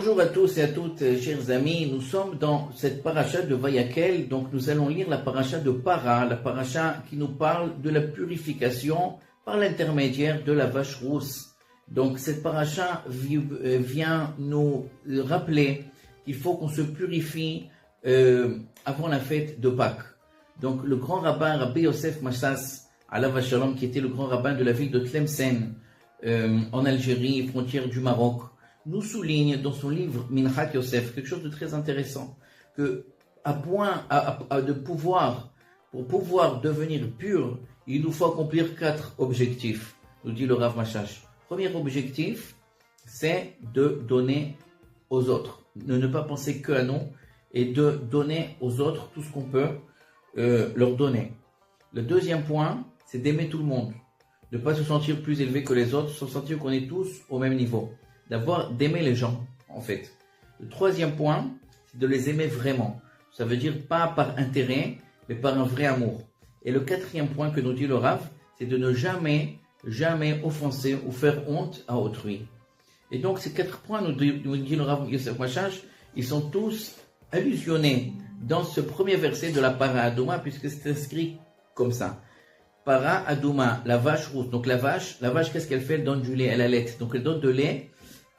Bonjour à tous et à toutes, chers amis. Nous sommes dans cette paracha de Vayakel. Donc, nous allons lire la paracha de Para, la paracha qui nous parle de la purification par l'intermédiaire de la vache rousse. Donc, cette paracha vient nous rappeler qu'il faut qu'on se purifie avant la fête de Pâques. Donc, le grand rabbin Rabbi Yosef Massas, alav Shalom, qui était le grand rabbin de la ville de Tlemcen, en Algérie, frontière du Maroc, nous souligne dans son livre Minchat Yosef quelque chose de très intéressant, que pour pouvoir devenir pur, il nous faut accomplir 4 objectifs, nous dit le Rav Mashash. Premier objectif, c'est de donner aux autres, de ne pas penser que à nous, et de donner aux autres tout ce qu'on peut leur donner. Le deuxième point, c'est d'aimer tout le monde, de ne pas se sentir plus élevé que les autres, se sentir qu'on est tous au même niveau, d'aimer les gens, en fait. Le troisième point, c'est de les aimer vraiment. Ça veut dire pas par intérêt, mais par un vrai amour. Et le quatrième point que nous dit le Rav, c'est de ne jamais offenser ou faire honte à autrui. Et donc ces 4 points, nous dit le Rav Yosef Machash, ils sont tous allusionnés dans ce premier verset de la Para Aduma, puisque c'est inscrit comme ça. Para Aduma, la vache rousse. Donc la vache, qu'est-ce qu'elle fait? Elle donne du lait, elle allait. Donc elle donne de lait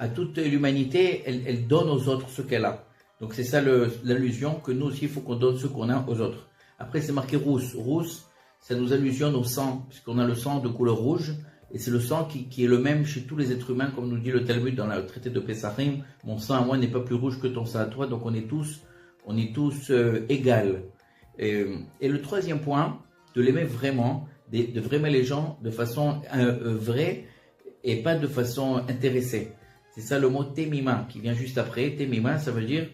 à toute l'humanité, elle donne aux autres ce qu'elle a. Donc c'est ça l'allusion, que nous aussi il faut qu'on donne ce qu'on a aux autres. Après c'est marqué rousse. Rousse, ça nous allusionne au sang, puisqu'on a le sang de couleur rouge, et c'est le sang qui est le même chez tous les êtres humains, comme nous dit le Talmud dans le traité de Pesachim. Mon sang à moi n'est pas plus rouge que ton sang à toi, donc on est tous égales. Et le troisième point, de l'aimer vraiment, de vraiment aimer les gens de façon vraie et pas de façon intéressée. C'est ça le mot temima qui vient juste après. Temima, ça veut dire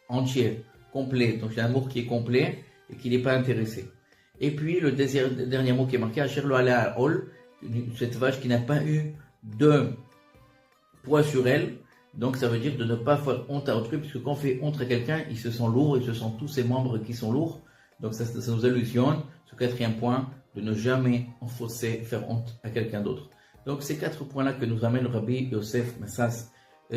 entier, complet. Donc c'est un amour qui est complet et qui n'est pas intéressé. Et puis le dernier mot qui est marqué, Asher lo ala ol, cette vache qui n'a pas eu de poids sur elle. Donc ça veut dire de ne pas faire honte à autrui, puisque quand on fait honte à quelqu'un, il se sent lourd, il se sent tous ses membres qui sont lourds. Donc ça nous allusionne, ce quatrième point, de ne jamais enfoncer, faire honte à quelqu'un d'autre. Donc ces 4 points-là que nous amène Rabbi Yosef Massas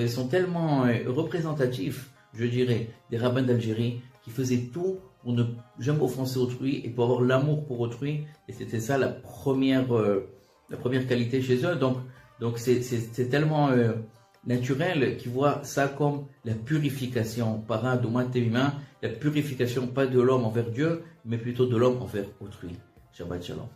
sont tellement représentatifs, je dirais, des rabbins d'Algérie qui faisaient tout pour ne jamais offenser autrui et pour avoir l'amour pour autrui. Et c'était ça la première qualité chez eux. Donc c'est tellement naturel qu'ils voient ça comme la purification, para douma temima, la purification pas de l'homme envers Dieu, mais plutôt de l'homme envers autrui. Shabbat Shalom.